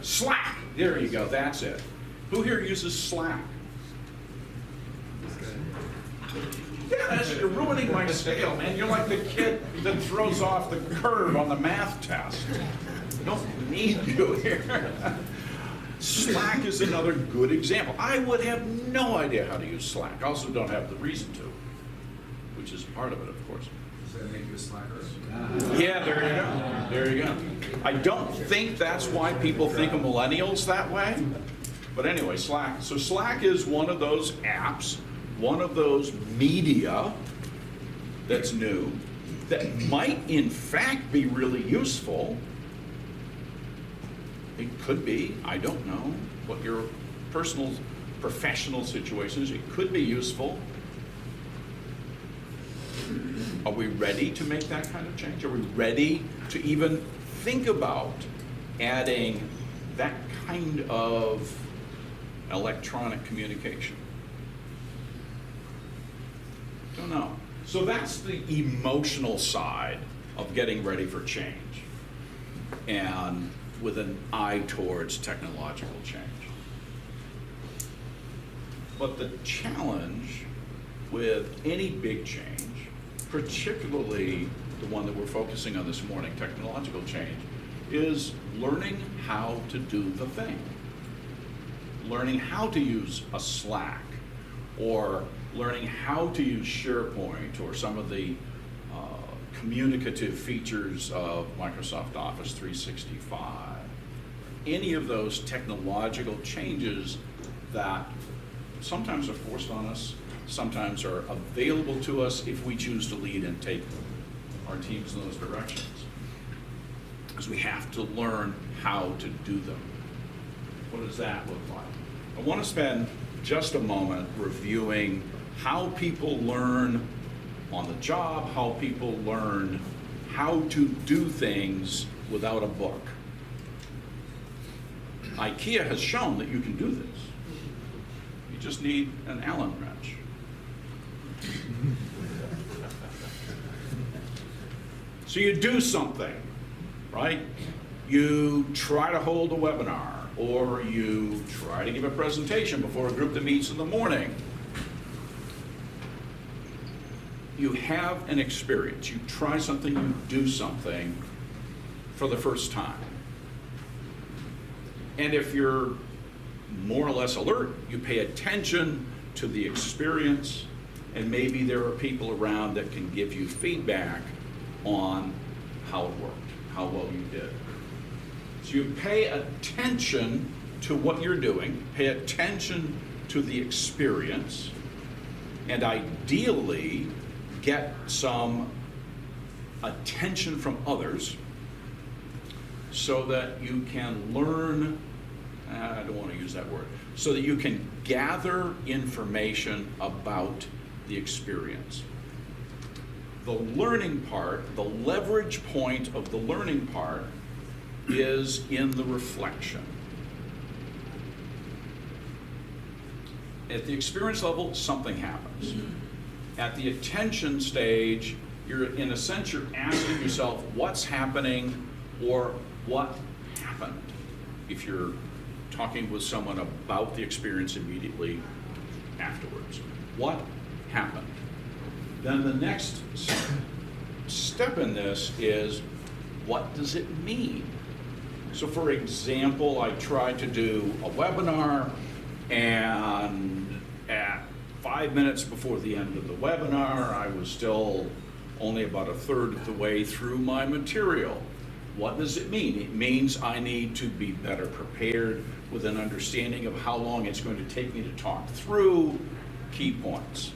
Slack, there you go, that's it. Who here uses Slack? Yeah, you're ruining my scale, man. You're like the kid that throws off the curve on the math test. I don't need you here. Slack is another good example. I would have no idea how to use Slack. I also don't have the reason to, which is part of it, of course. Does that make you a slacker? Yeah, there you go. There you go. I don't think that's why people think of millennials that way. But anyway, Slack. So Slack is one of those apps one of those media that's new, that might in fact be really useful. It could be, I don't know what your personal, professional situation is, it could be useful. Are we ready to make that kind of change? Are we ready to even think about adding that kind of electronic communication? Don't know. So that's the emotional side of getting ready for change, and with an eye towards technological change. But the challenge with any big change, particularly the one that we're focusing on this morning, technological change, is learning how to do the thing. Learning how to use a Slack, or learning how to use SharePoint, or some of the communicative features of Microsoft Office 365. Any of those technological changes that sometimes are forced on us, sometimes are available to us if we choose to lead and take our teams in those directions. Because we have to learn how to do them. What does that look like? I want to spend just a moment reviewing how people learn on the job, how people learn how to do things without a book. IKEA has shown that you can do this. You just need an Allen wrench. So you do something, right? You try to hold a webinar, or you try to give a presentation before a group that meets in the morning. You have an experience. You try something, you do something for the first time. And if you're more or less alert, you pay attention to the experience, and maybe there are people around that can give you feedback on how it worked, how well you did. So you pay attention to what you're doing, pay attention to the experience, and ideally get some attention from others so that you can learn, I don't want to use that word, so that you can gather information about the experience. The learning part, the leverage point of the learning part, is in the reflection. At the experience level, something happens. At the attention stage, you're, in a sense, you're asking yourself what's happening or what happened. If you're talking with someone about the experience immediately afterwards, what happened? Then the next step in this is, what does it mean? So for example, I tried to do a webinar, and at 5 minutes before the end of the webinar, I was still only about a third of the way through my material. What does it mean? It means I need to be better prepared with an understanding of how long it's going to take me to talk through key points.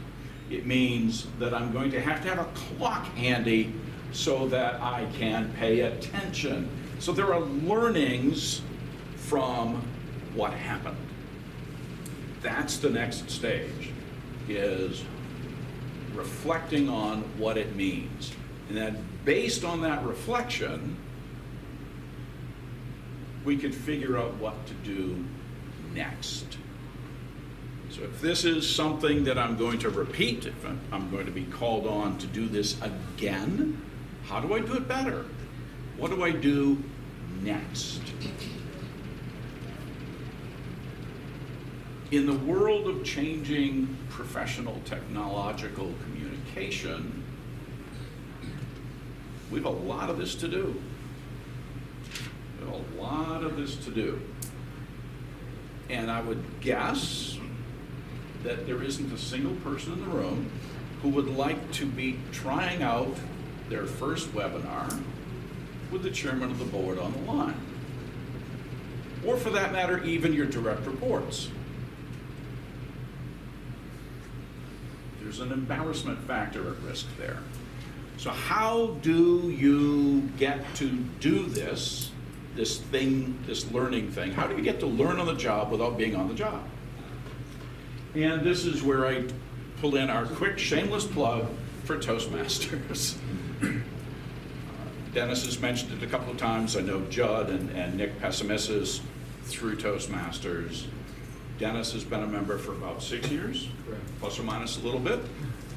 It means that I'm going to have a clock handy so that I can pay attention. So there are learnings from what happened. That's the next stage, is reflecting on what it means. And then based on that reflection, we could figure out what to do next. So if this is something that I'm going to repeat, if I'm going to be called on to do this again, how do I do it better? What do I do next? In the world of changing professional technological communication, we have a lot of this to do. We have a lot of this to do. And I would guess that there isn't a single person in the room who would like to be trying out their first webinar with the chairman of the board on the line. Or for that matter, even your direct reports. There's an embarrassment factor at risk there. So how do you get to do this learning thing? How do you get to learn on the job without being on the job? And this is where I pull in our quick shameless plug for Toastmasters. Dennis has mentioned it a couple of times. I know Judd and Nick Pessimissis through Toastmasters. Dennis has been a member for about 6 years, plus or minus a little bit.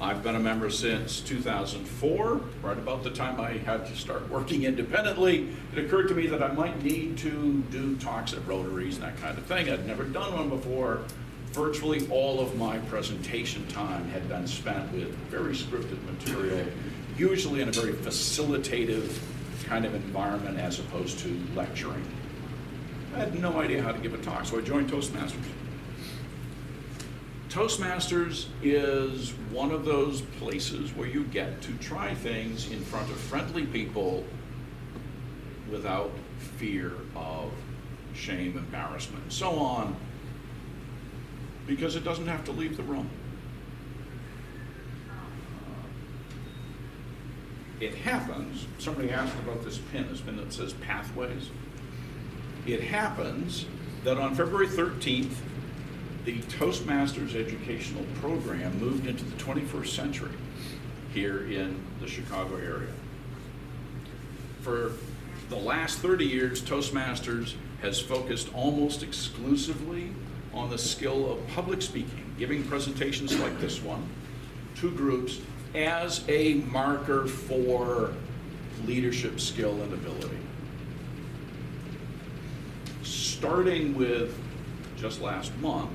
I've been a member since 2004, right about the time I had to start working independently. It occurred to me that I might need to do talks at Rotaries and that kind of thing. I'd never done one before. Virtually all of my presentation time had been spent with very scripted material, usually in a very facilitative kind of environment as opposed to lecturing. I had no idea how to give a talk, so I joined Toastmasters. Toastmasters is one of those places where you get to try things in front of friendly people without fear of shame, embarrassment, and so on, because it doesn't have to leave the room. It happens, somebody asked about this pin that says Pathways. It happens that on February 13th, the Toastmasters educational program moved into the 21st century here in the Chicago area. For the last 30 years, Toastmasters has focused almost exclusively on the skill of public speaking, giving presentations like this one to groups as a marker for leadership skill and ability. Starting with just last month,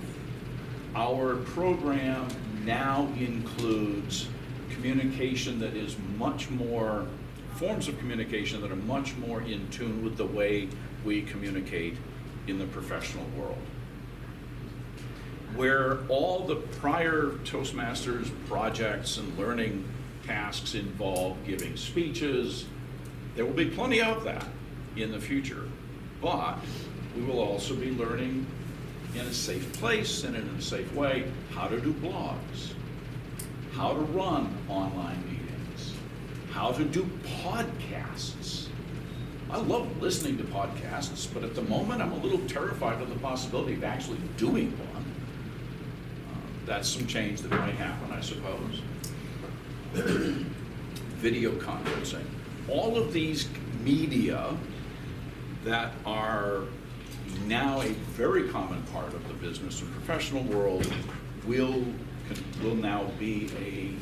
our program now includes communication that is much more, forms of communication that are much more in tune with the way we communicate in the professional world. Where all the prior Toastmasters projects and learning tasks involve giving speeches, there will be plenty of that in the future, but we will also be learning in a safe place and in a safe way how to do blogs, how to run online meetings, how to do podcasts. I love listening to podcasts, but at the moment I'm a little terrified of the possibility of actually doing one. That's some change that might happen, I suppose. Video conferencing. All of these media that are now a very common part of the business and professional world will now be a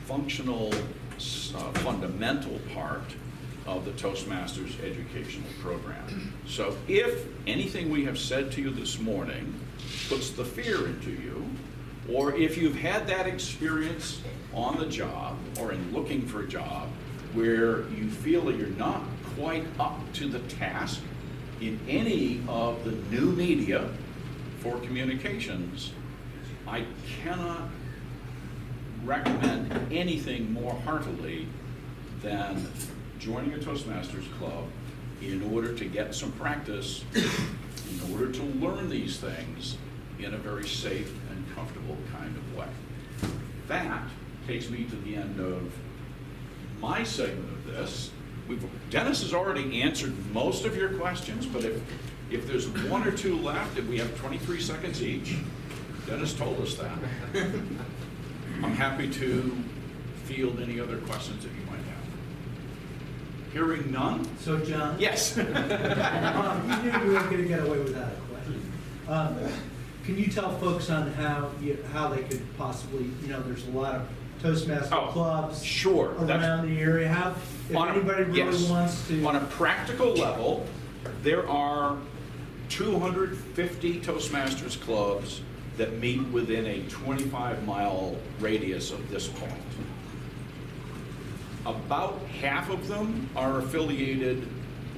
functional, fundamental part of the Toastmasters educational program. So if anything we have said to you this morning puts the fear into you, or if you've had that experience on the job or in looking for a job where you feel that you're not quite up to the task in any of the new media for communications, I cannot recommend anything more heartily than joining a Toastmasters club in order to get some practice, in order to learn these things in a very safe and comfortable kind of way. That takes me to the end of my segment of this. Dennis has already answered most of your questions, but if there's one or two left, if we have 23 seconds each, Dennis told us that. I'm happy to field any other questions that you might have. Hearing none? So, John? Yes. You knew you weren't going to get away without a question. Can you tell folks on how they could possibly, there's a lot of Toastmaster clubs sure. around the area. If anybody really wants to... On a practical level, there are 250 Toastmasters clubs that meet within a 25-mile radius of this point. About half of them are affiliated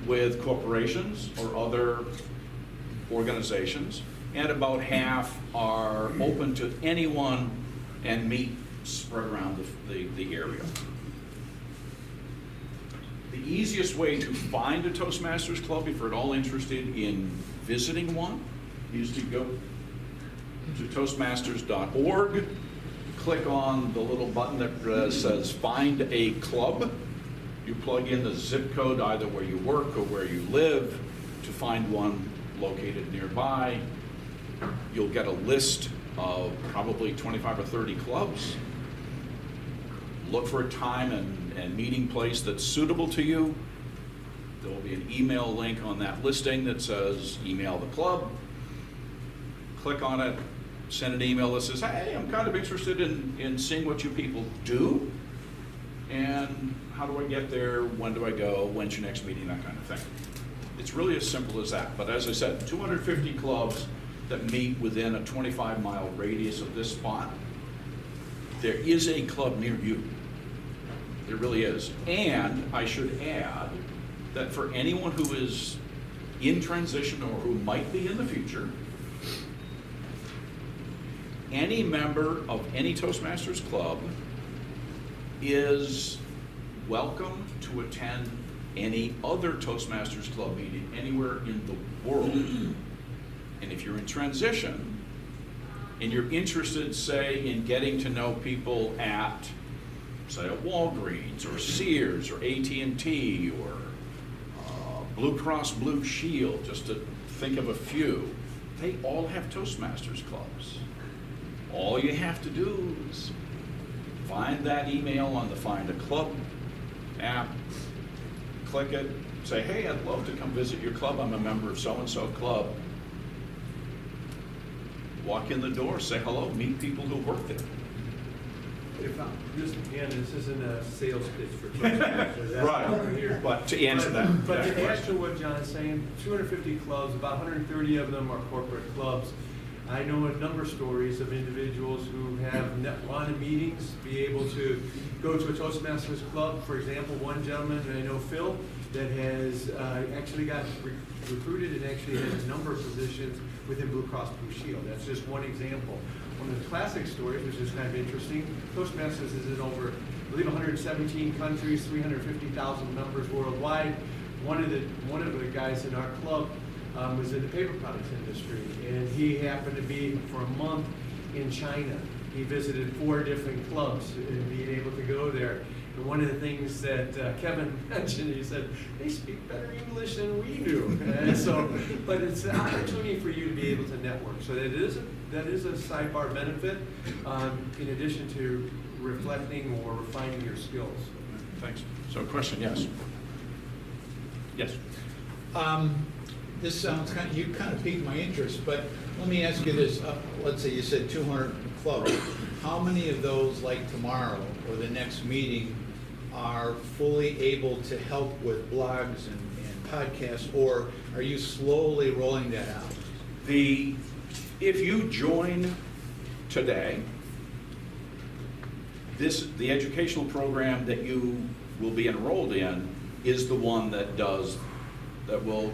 with corporations or other organizations, and about half are open to anyone and meet spread around the area. The easiest way to find a Toastmasters club, if you're at all interested in visiting one, is to go to toastmasters.org, click on the little button that says Find a Club. You plug in the zip code either where you work or where you live to find one located nearby. You'll get a list of probably 25 or 30 clubs. Look for a time and meeting place that's suitable to you. There will be an email link on that listing that says email the club. Click on it, send an email that says, hey, I'm kind of interested in seeing what you people do. And how do I get there? When do I go? When's your next meeting? That kind of thing. It's really as simple as that. But as I said, 250 clubs that meet within a 25-mile radius of this spot. There is a club near you. There really is. And I should add that for anyone who is in transition or who might be in the future, any member of any Toastmasters club is welcome to attend any other Toastmasters club meeting anywhere in the world. And if you're in transition and you're interested, say, in getting to know people at, say, a Walgreens or Sears or AT&T or Blue Cross Blue Shield, just to think of a few, they all have Toastmasters clubs. All you have to do is find that email on the Find a Club app, click it, say, hey, I'd love to come visit your club. I'm a member of so-and-so club. Walk in the door, say hello, meet people who work there. If I'm, this isn't a sales pitch for Toastmasters. That's why we're here. But to answer that. But that to add question. to what John's saying, 250 clubs, about 130 of them are corporate clubs. I know a number of stories of individuals who have wanted meetings, be able to go to a Toastmasters club. For example, one gentleman, I know Phil, that has actually got recruited and actually has a number of positions within Blue Cross Blue Shield. That's just one example. One of the classic stories, which is kind of interesting, Toastmasters is in over, I believe, 117 countries, 350,000 members worldwide. One of the guys in our club was in the paper products industry, and he happened to be for a month in China. He visited 4 different clubs and being able to go there. And one of the things that Kevin mentioned, he said, they speak better English than we do. And so, but it's an opportunity for you to be able to network. So that is a sidebar benefit in addition to reflecting or refining your skills. Thanks. So question, yes. Yes. This sounds you kind of piqued my interest, but let me ask you this. Let's say you said 200 clubs. How many of those, like tomorrow or the next meeting, are fully able to help with blogs and podcasts, or are you slowly rolling that out? If you join today, the educational program that you will be enrolled in is the one that will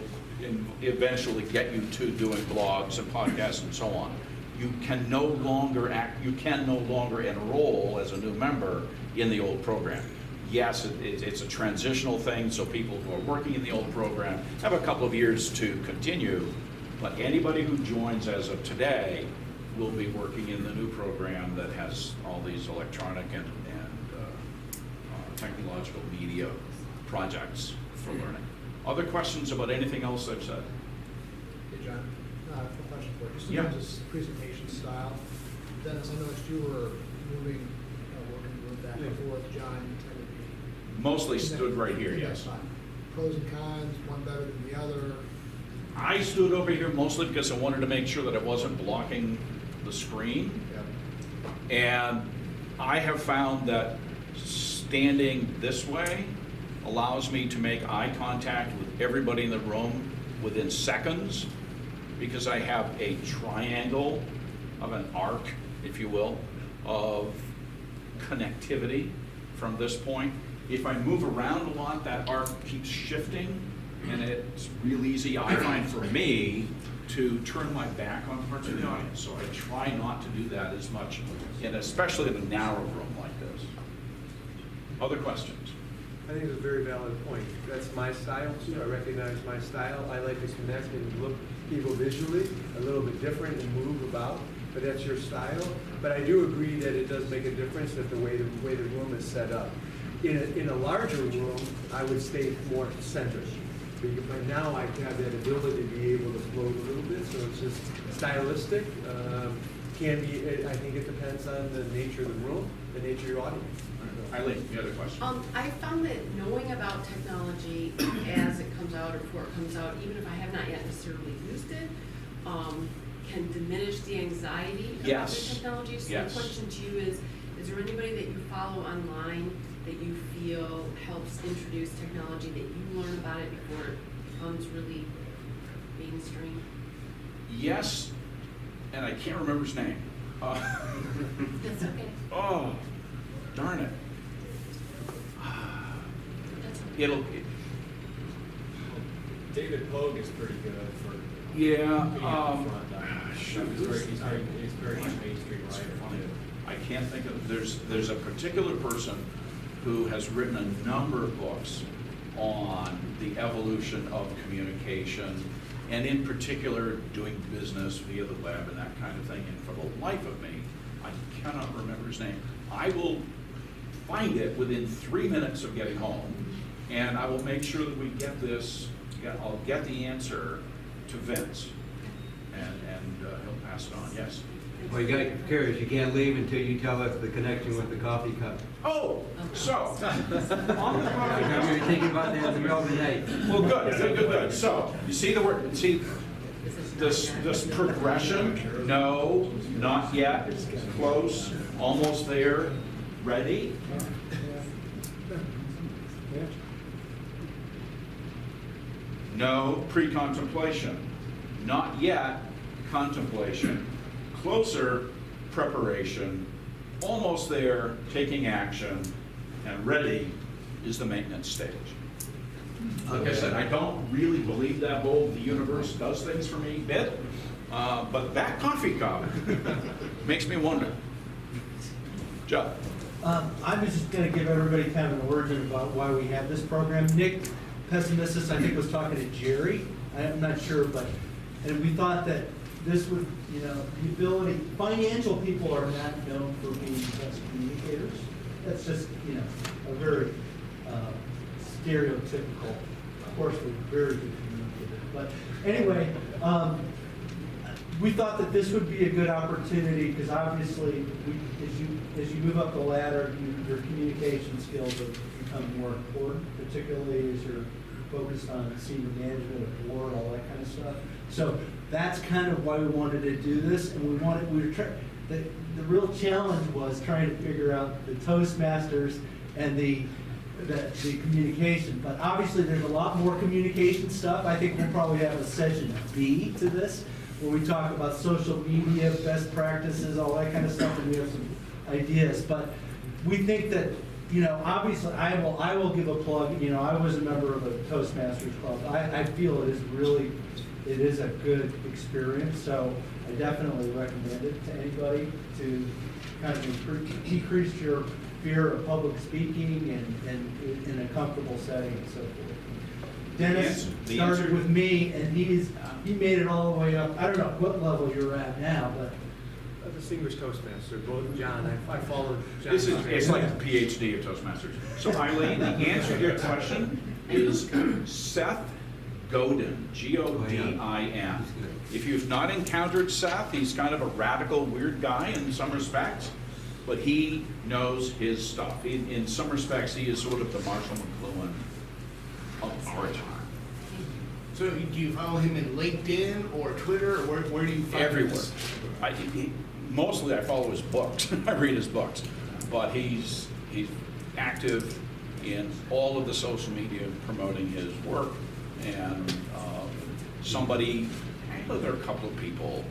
eventually get you to doing blogs and podcasts and so on. You can no longer enroll as a new member in the old program. Yes, it's a transitional thing, so people who are working in the old program have a couple of years to continue, but anybody who joins as of today will be working in the new program that has all these electronic and technological media projects for learning. Other questions about anything else I've said? Hey, John, a question for you. Just in Yeah. terms of presentation style, Dennis, I noticed you were moving, working back and forth. John, you tend to be... Mostly stood right here, Yeah, yes. fine. Pros and cons, one better than the other. I stood over here mostly because I wanted to make sure that I wasn't blocking the screen. Yeah. And I have found that standing this way allows me to make eye contact with everybody in the room within seconds, because I have a triangle of an arc, if you will, of connectivity from this point. If I move around a lot, that arc keeps shifting, and it's real easy, I find, for me to turn my back on parts of the audience. So I try not to do that as much, and especially in a narrow room like this. Other questions? I think it's a very valid point. That's my style too. I recognize my style. I like to connect and look people visually a little bit different and move about. but that's your style. But I do agree that it does make a difference that the way the room is set up. In a larger room, I would stay more centered. But now I have that ability to be able to float a little bit, so it's just stylistic. Can be, I think it depends on the nature of the room, the nature of your audience. Eileen, you had a question? I found that knowing about technology as it comes out or before it comes out, even if I have not yet necessarily used it, can diminish the anxiety about Yes. the technology. So Yes. the question to you is there anybody that you follow online that you feel helps introduce technology, that you learn about it before it becomes really mainstream? Yes, and I can't remember his name. That's okay. Oh, darn it. That's okay. David Pogue is pretty good for Yeah, being up front. shoot. He's very much Main Street writer. I can't think of, there's a particular person who has written a number of books on the evolution of communication, and in particular, doing business via the web and that kind of thing. And for the life of me, I cannot remember his name. I will find it within 3 minutes of getting home, and I will make sure that we get this, I'll get the answer to Vince, and he'll pass it on, yes. Well, you got curious, you can't leave until you tell us the connection with the coffee cup. Oh, so, on the I know coffee you were thinking about that in the middle of the night. Well, good. So, you see the word, see this progression? No, not yet, close, almost there, ready? No, pre-contemplation. Not yet, contemplation. Closer, preparation. Almost there, taking action. And ready is the maintenance stage. Like I said, I don't really believe that the universe does things for me bit, but that coffee cup makes me wonder. Joe? I was just gonna give everybody kind of an origin about why we have this program. Nick Pessimistis, I think, was talking to Jerry, I'm not sure, but, and we thought that this would, you know, the ability, financial people are not known for being best communicators. That's just, you know, a very stereotypical, of course, we're very good communicators. But anyway, we thought that this would be a good opportunity, because obviously, as you move up the ladder, your communication skills have become more important, particularly as you're focused on senior management, of board, all that kind of stuff. So that's kind of why we wanted to do this, and the real challenge was trying to figure out the Toastmasters and the communication. But obviously, there's a lot more communication stuff. I think we'll probably have a session B to this, where we talk about social media, best practices, all that kind of stuff, and we have some ideas. But we think that, you know, obviously, I will give a plug. You know, I was a member of a Toastmasters club. I feel it is a good experience. So I definitely recommend it to anybody to kind of decrease your fear of public speaking and in a comfortable setting and so forth. Dennis started with me, and he made it all the way up. I don't know what level you're at now, but. Distinguished Toastmaster, both John, I followed John. It's like the PhD of Toastmasters. So Eileen, the answer to your question is Seth Godin, Godin. If you've not encountered Seth, he's kind of a radical, weird guy in some respects, but he knows his stuff. In some respects, he is sort of the Marshall McLuhan of our time. So do you follow him in LinkedIn or Twitter, or where do you find Everywhere. Mostly I follow his books. I read his books. But he's active in all of the social media promoting his work. And there are a couple of people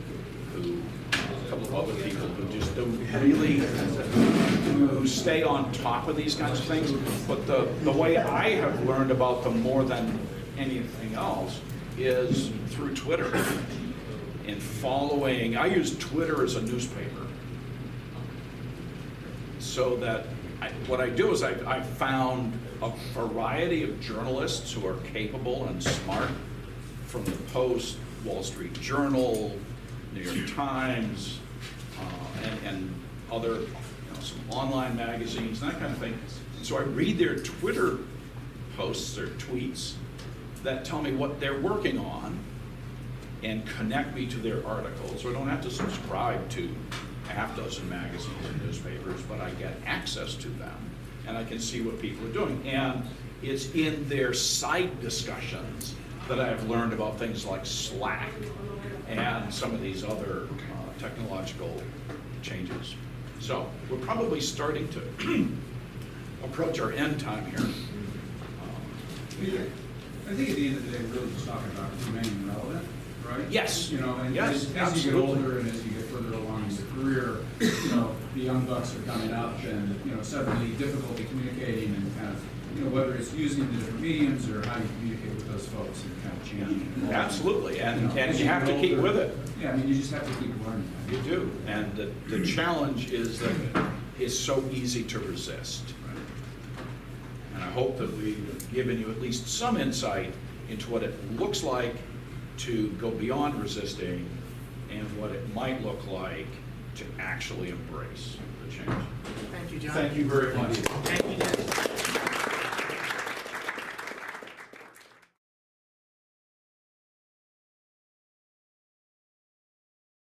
a couple of other people who just don't really who stay on top of these kinds of things. But the way I have learned about them more than anything else is through Twitter. In following, I use Twitter as a newspaper. So that what I do is I found a variety of journalists who are capable and smart, from the Post, Wall Street Journal, New York Times, and other, some online magazines, and that kind of thing. So I read their Twitter posts or tweets that tell me what they're working on and connect me to their articles. So I don't have to subscribe to a half dozen magazines and newspapers, but I get access to them and I can see what people are doing. And it's in their side discussions that I've learned about things like Slack and some of these other technological changes. So we're probably starting to approach our end time here. I think at the end of the day, we're really just talking about remaining relevant, right? Yes. You know, and Yes, as you get absolutely. older and as you get further along in your career, the young bucks are coming up and, suddenly difficulty communicating and kind of, whether it's using the different mediums or how you communicate with those folks and kind of changing. Absolutely, and as you have to get keep older- with it. Yeah, I mean, you just have to keep learning. You do, and the challenge is that it's so easy to resist. And I hope that we've given you at least some insight into what it looks like to go beyond resisting and what it might look like to actually embrace the change. Thank you, John. Thank you very much. Thank you, Dennis.